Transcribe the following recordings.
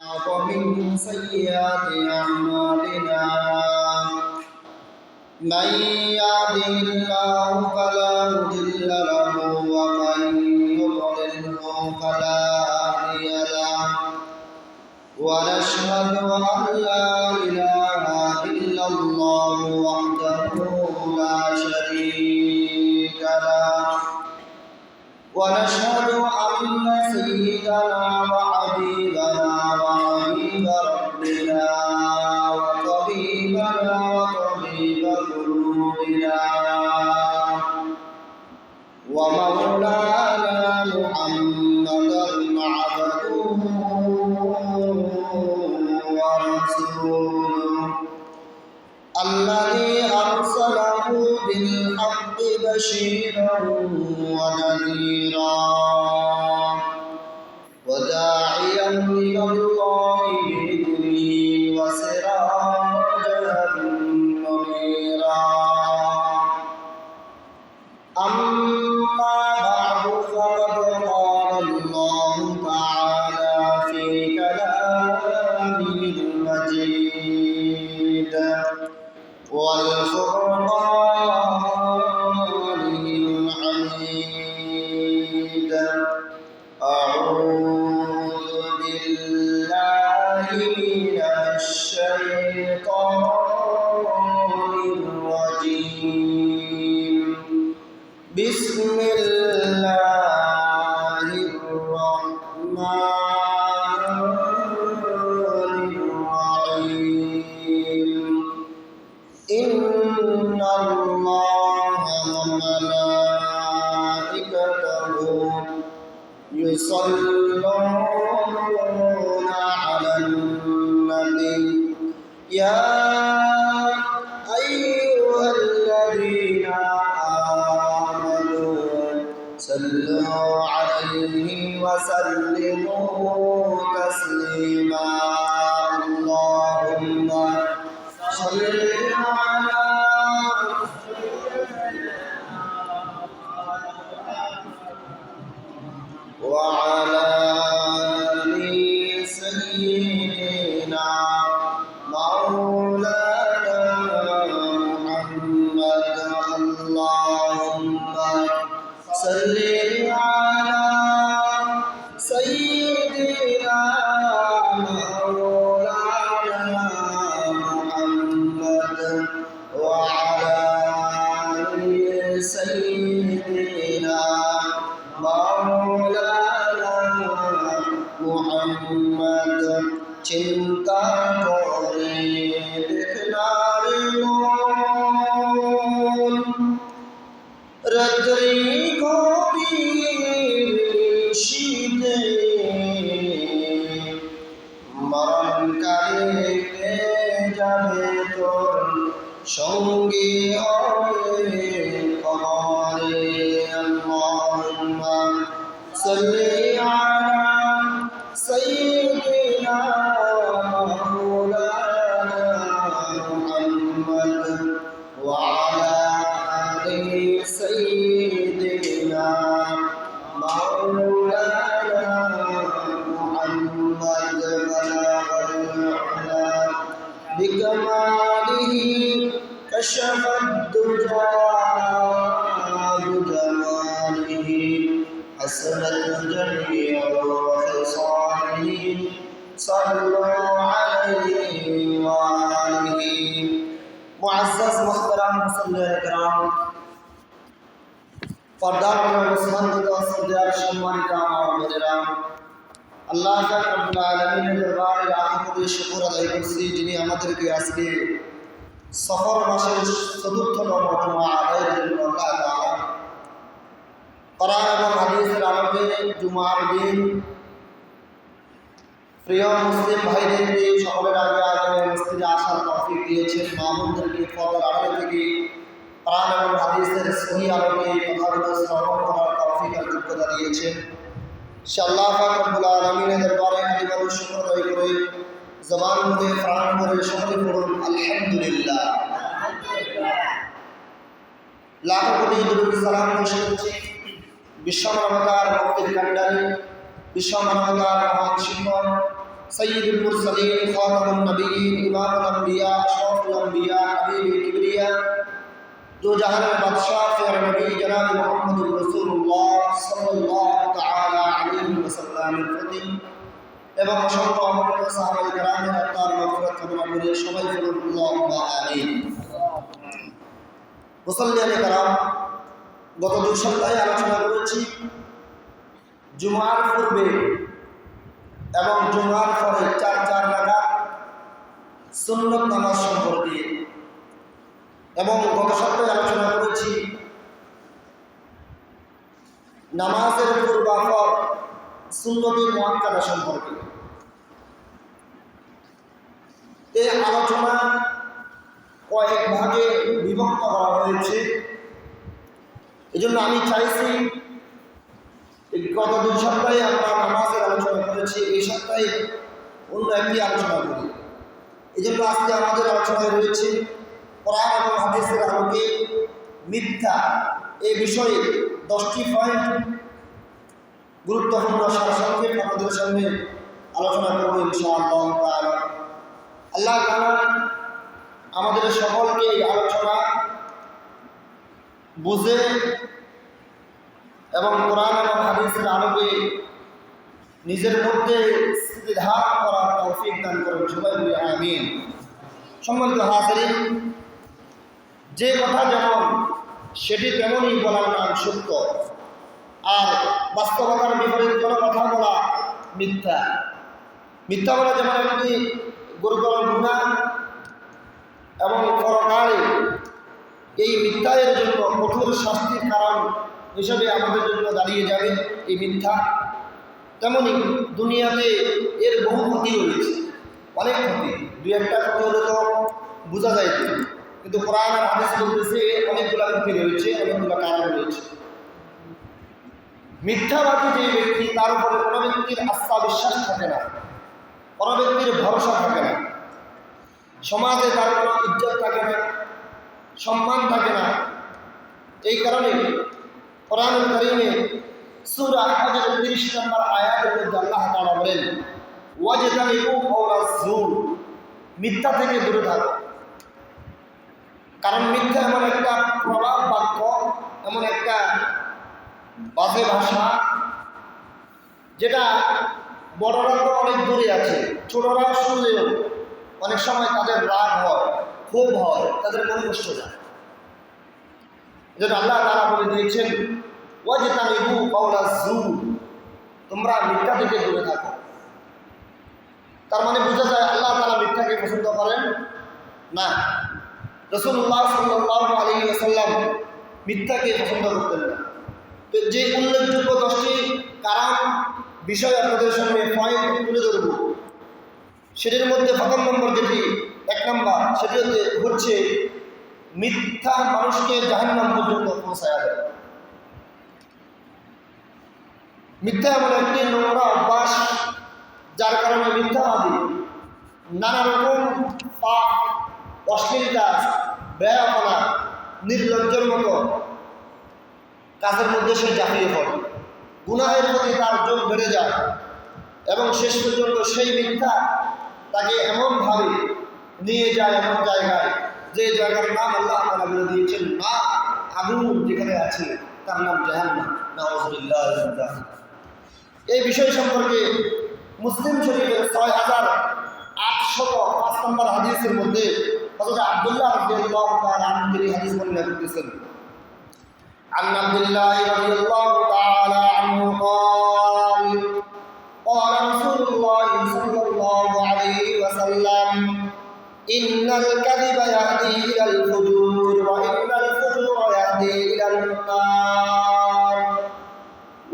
ومن سيئات أعمالنا من يهده الله فلا مضل له ومن يضلله فلا هادي له ونشهد أن لا إله إلا الله وحده لا شريك له ونشهد أن سيدنا وحبيبنا وحبيب ربنا وطبيبنا وطبيب قلوبنا ومولانا محمدا عبده ورسوله الذي أرسله بالحق بشيرا ونذيرا وداعيا إلى الله بإذنه وسراجا منيرا أما بعد فقد قال الله تعالى في كلامه المجيد والفرقان الحميد أعوذ بالله من الشيطان الرجيم بسم الله الرحمن الرحيم إن الله وملائكته يصلون على النبي يا أيها الذين آمنوا صلوا عليه وسلموا تسليما اللهم صل على وعلى آل سيدنا مولانا محمد اللهم صل على سيدنا مولانا محمد وعلى آل سيدنا مولانا محمد চিন্তা করে দেখলারে মন রাত্রি গভীর শীতে মরণকালে যাবে তোর সঙ্গী হবে কবরে আল্লাহুম্মা সাল্লি আলা সাইয়্যিদিনা মাওলানা মুহাম্মদ ওয়া আলা আলি সাইয়্যিদিনা মাওলানা মুহাম্মদ বালাগাল উলা বিকামালিহি কাশাফাদ দুজা بجماله حسنت جميع خصاله صلوا عليه وآله معزز محترم মুসল্লিয়ান کرام পর্দার মুসলমান সদর সম্মানিত আমাদেরা আল্লাহ পাক রব্বুল আলামিনের দরবারে লাখো কোটি শুকর আদায় করছি যিনি আমাদেরকে আজকে সফর মাসের চতুর্থতম জুমা আদায়ের জন্য আল্লাহ তাআলা কোরআন এবং হাদিসের আলোকে জুমার দিন প্রিয় মুসলিম ভাইদেরকে সকলের আগে মসজিদে আসার তৌফিক দিয়েছেন মামুনদেরকে পর্দার আড়ালে থেকে কোরআন এবং হাদিসের সহি আলোকে কথাগুলো শ্রবণ করার তৌফিক আর যোগ্যতা দিয়েছেন সে আল্লাহ পাক রব্বুল আলামিনের দরবারে হামদ শুকর আদায় করে জবান মুখে প্রাণ ভরে সকলে পড়ুন আলহামদুলিল্লাহ। লাখো কোটি দুরূদ সালাম পেশ করছি বিশ্ব মানবতার মুক্তির কাণ্ডারী, বিশ্ব মানবতার মহান শিক্ষক सय्यिदुल मुरसलीन खातमुन नबिय्यीन इमामुल अंबिया अशरफुल अंबिया हबीबुल किबरिया दो जहान में बादशाह प्यारे नबी जनाब मुहम्मदुर रसूलुल्लाह सल्लल्लाहु ताला अलैहि वसल्लम प्रति এবং অসংখ্য অমূল্য সাহাবায়ে কেরামের আত্মার মাগফিরাত কামনা করে সবাই বলুন আল্লাহুম্মা আমিন। মুসল্লিয়ানে কেরাম, গত 2 সপ্তাহে আলোচনা করেছি জুমার পূর্বে এবং জুমার পরে 4 রাকাত সুন্নত নামাজ সম্পর্কে, এবং গত সপ্তাহে আলোচনা করেছি নামাজের পূর্বাপর সুন্নতে মুআক্কাদা সম্পর্কে। এই আলোচনা কয়েক ভাগে বিভক্ত করা হয়েছে, এজন্য আমি চাইছি গত 2 সপ্তাহে আমরা নামাজের আলোচনা করেছি, এই সপ্তাহে অন্য একটি আলোচনা করি। এজন্য আজকে আমাদের আলোচনায় রয়েছে কোরআন এবং হাদিসের আলোকে মিথ্যা এই বিষয়ে 10টি পয়েন্ট গুরুত্বপূর্ণ সারসংক্ষেপ আপনাদের সামনে আলোচনা করব ইনশাআল্লাহ তাআলা। আল্লাহ তাআলা আমাদের সকলকে এই আলোচনা বুঝে এবং কোরআন এবং হাদিসের আলোকে নিজের মধ্যে স্থিতিধারণ করার তৌফিক দান করুন, সবাই বলি আমিন। সম্মানিত হাজিরিন, যে কথা যেমন সেটি তেমনই বলার নাম সত্য, আর বাস্তবতার বিপরীত কোনো কথা বলা মিথ্যা। মিথ্যা বলা যেমন একটি গুরুতর গুনাহ এবং পরকালে এই মিথ্যার জন্য কঠোর শাস্তির কারণ হিসেবে আমাদের জন্য দাঁড়িয়ে যাবে এই মিথ্যা, তেমনি দুনিয়াতে এর বহু ক্ষতি রয়েছে, অনেক ক্ষতি। 2-1টা ক্ষতি হলে তো বোঝা যায়, কিন্তু কোরআন আর হাদিস বলতেছে অনেকগুলো ক্ষতি রয়েছে, অনেকগুলো কারণ রয়েছে। মিথ্যাবাদী যে ব্যক্তি, তার উপরে কোনো ব্যক্তির আস্থা বিশ্বাস থাকে না, কোনো ব্যক্তির ভরসা থাকে না, সমাজে তার কোনো ইজ্জত থাকে না, সম্মান থাকে না। এই কারণে কোরআনুল কারীমে সূরা হজের 30 নম্বর আয়াতের মধ্যে আল্লাহ তাআলা বলেন, ওয়াজতানিবু কাওলাজ যুর, মিথ্যা থেকে দূরে থাকো। কারণ মিথ্যা এমন একটা প্রভাব বাক্য, এমন একটা বাজে ভাষা, যেটা বড়রা তো অনেক দূরে আছে, ছোটরা শুনলেও অনেক সময় তাদের রাগ হয়, ক্ষোভ হয়, তাদের মন কষ্ট যায়। যেটা আল্লাহ তাআলা বলে দিয়েছেন, ওয়াজতানিবু কাওলাজ যুর, তোমরা মিথ্যা থেকে দূরে থাকো। তার মানে বোঝা যায় আল্লাহ তাআলা মিথ্যাকে পছন্দ করেন না। রাসূলুল্লাহ সাল্লাল্লাহু আলাইহি ওয়াসাল্লাম মিথ্যাকে পছন্দ করতেন না। তো যে উল্লেখযোগ্য 10টি কারণ বিষয় আপনাদের সামনে পয়েন্ট তুলে ধরব, সেটির মধ্যে প্রথম নম্বর যেটি 1 নম্বর, সেটি হচ্ছে মিথ্যা মানুষকে জাহান্নাম পর্যন্ত পৌঁছায় দেয়। মিথ্যা এমন একটি নোংরা অভ্যাস, যার কারণে মিথ্যাবাদী নানা রকম পাপ, অশ্লীল কাজ, বেয়াপনা, নির্লজ্জের মতো কাজের মধ্যে সে ঝাঁপিয়ে পড়ে। গুনাহের প্রতি তার যোগ বেড়ে যায় এবং শেষ পর্যন্ত সেই মিথ্যা তাকে এমনভাবে নিয়ে যায় এমন জায়গায়, যে জায়গার নাম আল্লাহ তাআলা বলে দিয়েছেন, না আগুন যেখানে আছে তার নাম জাহান্নাম। নাউযুবিল্লাহ। এই বিষয় সম্পর্কে মুসলিম শরীফের 6805 নম্বর হাদিসের মধ্যে হযরত আব্দুল্লাহ রাদিয়াল্লাহু তাআলা আনহু তিনি হাদিস বর্ণনা করতেছেন, عن عبد الله رضي الله تعالى عنه قال قال رسول الله صلى الله عليه وسلم إن الكذب يهدي إلى الفجور وإن الفجور يهدي إلى النار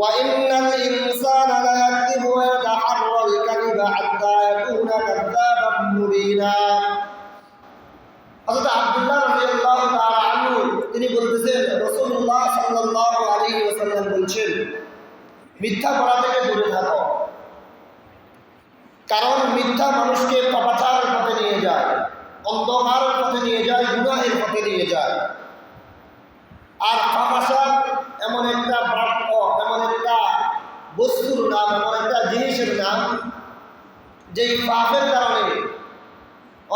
وإن الإنسان ليكذب ويتحرى الكذب حتى يكون كذابا مبينا। হযরত আব্দুল্লাহ রাদিয়াল্লাহু তাআলা আনহু তিনি বলতেছেন, রাসূলুল্লাহ সাল্লাল্লাহু আলাইহি ওয়াসাল্লাম বলছেন, মিথ্যা বলা থেকে দূরে থাকো, কারণ মিথ্যা মানুষকে পাপাচারের পথে নিয়ে যায়, অন্ধকারের পথে নিয়ে যায়, গুনাহের পথে নিয়ে যায়। আর পাপাচার এমন একটা বাক্য, এমন একটা বস্তুর নাম, এমন একটা জিনিসের নাম, যেই পাপের কারণে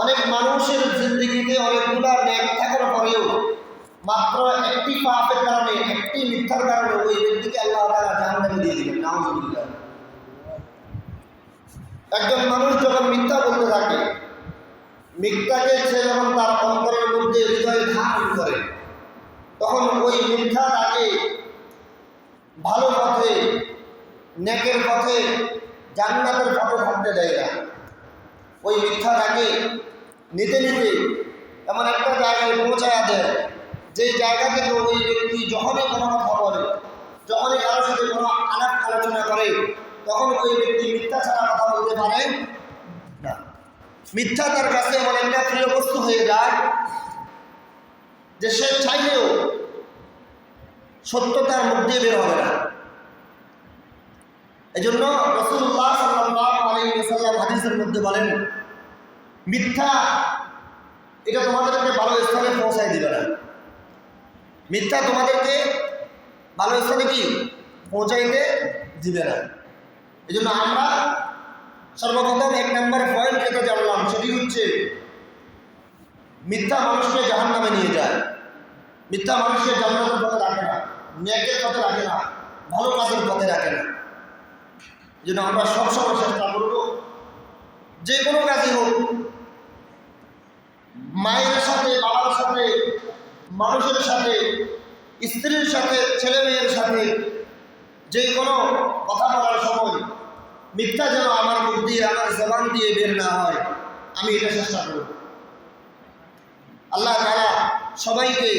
অনেক মানুষের জিন্দগিতে অনেকগুলা নেক থাকার পরেও মাত্র একটি পাপের কারণে, একটি মিথ্যার কারণে ওই ব্যক্তিকে আল্লাহ তাআলা জাহান্নামে দিয়ে দিবেন। নাউযুবিল্লাহ। একজন মানুষ যখন মিথ্যা বলতে থাকে, মিথ্যাকে সে যখন তার অন্তরের মধ্যে হৃদয়ে ধারণ করে, তখন ওই মিথ্যা তাকে ভালো পথে, নেকের পথে, জান্নাতের পথে থাকতে দেয় না। ওই মিথ্যা তাকে নিতে নিতে এমন একটা জায়গায় পৌঁছায়া দেয়, যেই জায়গা থেকে ওই ব্যক্তি যখনই কোনো কথা বলে, যখনই কারোর সাথে কোনো আলাপ আলোচনা করে, তখন ওই ব্যক্তি মিথ্যা ছাড়া কথা বলতে পারে না। মিথ্যা তার কাছে এমন একটা প্রিয় বস্তু হয়ে যায় যে সে চাইলেও সত্যতার মধ্যে বের হবে না। এই জন্য রাসূলুল্লাহ সাল্লাল্লাহু আলাইহি ওয়াসাল্লাম হাদিসের মধ্যে বলেন, মিথ্যা এটা তোমাদেরকে ভালো স্থানে পৌঁছায় দিবে না। মিথ্যা তোমাদেরকে ভালো স্থানে কি পৌঁছাইতে দিবে না। এই জন্য আমরা সর্বপ্রথম 1 নম্বর পয়েন্ট যেটা জানলাম, সেটি হচ্ছে মিথ্যা মানুষকে জাহান্নামে নিয়ে যায়। মিথ্যা মানুষকে জান্নাতের পথে রাখে না, নেকের পথে রাখে না, ভালো কাজের পথে রাখে না। এই জন্য আমরা সবসময় চেষ্টা করব, যে কোনো কাজই হোক, মায়ের সাথে, বাবার সাথে, মানুষের সাথে, স্ত্রীর সাথে, ছেলে মেয়ের সাথে যে কোনো কথা বলার সময় মিথ্যা যেন আমার মুখ দিয়ে, আমার জবান দিয়ে বের না হয়, আমি এটা চেষ্টা করব। আল্লাহ তাআলা সবাইকে